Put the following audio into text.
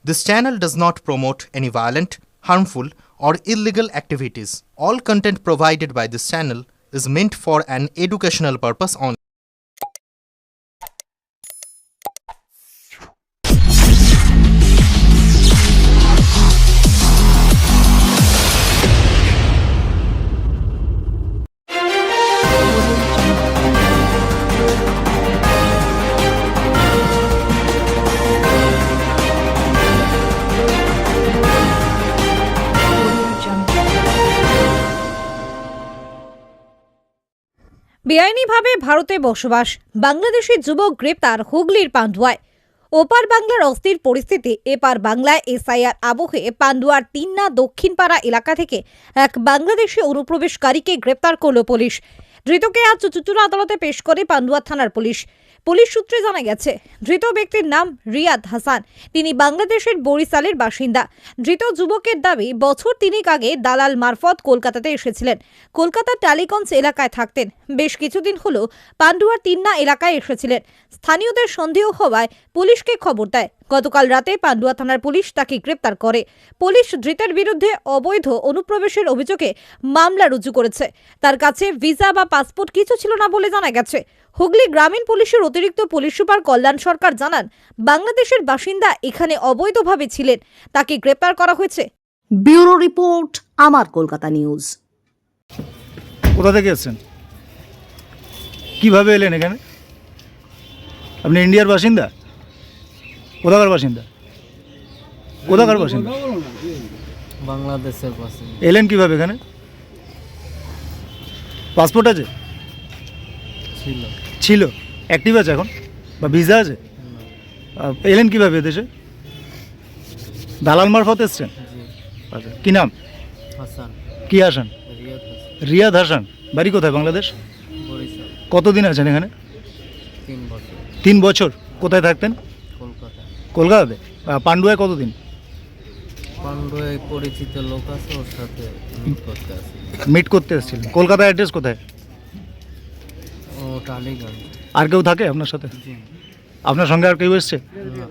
This channel does not promote any violent, harmful, or illegal activities. All content provided by this channel is meant for an educational purpose only. বেআইনিভাবে ভারতে বসবাস বাংলাদেশি যুবক গ্রেপ্তার হুগলির পান্ডুয়ায়। ওপার বাংলার অস্থির পরিস্থিতি, এপার বাংলায় এসআইআর আবহে পান্ডুয়ার তিন্না দক্ষিণপাড়া এলাকা থেকে এক বাংলাদেশি অনুপ্রবেশকারীকে গ্রেপ্তার করল পুলিশ। ধৃতকে আজ চুচুড়া আদালতে পেশ করে পান্ডুয়া থানার পুলিশ। পুলিশ সূত্রে জানা গেছে, ধৃত ব্যক্তির নাম রিয়াদ হাসান। তিনি বাংলাদেশের বরিশালের বাসিন্দা। ধৃত যুবকের দাবি, বছর তিনেক আগে দালাল মারফত কলকাতাতে এসেছিলেন। কলকাতার টালিগঞ্জ এলাকায় থাকতেন। বেশ কিছুদিন হলো পান্ডুয়ার তিন্না এলাকায় এসেছিলেন। স্থানীয়দের সন্দেহ হওয়ায় পুলিশকে খবর দেয়। গতকাল রাতে পান্ডুয়া থানার পুলিশ তাকে গ্রেপ্তার করে। পুলিশ ধৃতের বিরুদ্ধে অবৈধ অনুপ্রবেশের অভিযোগে মামলা রুজু করেছে। তার কাছে ভিসা বা পাসপোর্ট কিছু ছিল না বলে জানা গেছে। হুগলি গ্রামীণ পুলিশের অতিরিক্ত পুলিশ সুপার কল্যাণ সরকার জানান, বাংলাদেশের বাসিন্দা এখানে অবৈধভাবে ছিলেন। তাকে গ্রেপ্তার করা হয়েছে। ব্যুরো রিপোর্ট, আমার কলকাতা নিউজ। কোথা থেকে এসেছেন? কিভাবে এলেন এখানে? আপনি ইন্ডিয়ার বাসিন্দা? কোথাকার বাসিন্দা? কোথাকার বাসিন্দা? বাংলাদেশের বাসিন্দা। এলেন কিভাবে এখানে? পাসপোর্ট আছে? ছিল। অ্যাক্টিভ আছে এখন? বা ভিসা আছে? এলেন কিভাবে দেশে? দালাল মারফত এসছেন? আচ্ছা, কী নাম? হাসান। কি হাসান? রিয়াদ হাসান। রিয়াদ হাসান। বাড়ি কোথায়? বাংলাদেশ? বরিশাল। কতদিন আছেন এখানে? 3 বছর। 3 বছর। কোথায় থাকতেন? কলকাতা। কলকাতাতে? পান্ডুয়ায় কতদিন? পান্ডুয়ায় পরিচিত লোক আছে, ওর সাথে মিট করতে আসি। মিট করতে এসেছিলেন। কলকাতার অ্যাড্রেস কোথায়? ও টালিগঞ্জ। আর কেউ থাকে আপনার সাথে? জি। আপনার সঙ্গে আর কেউ এসছে? না।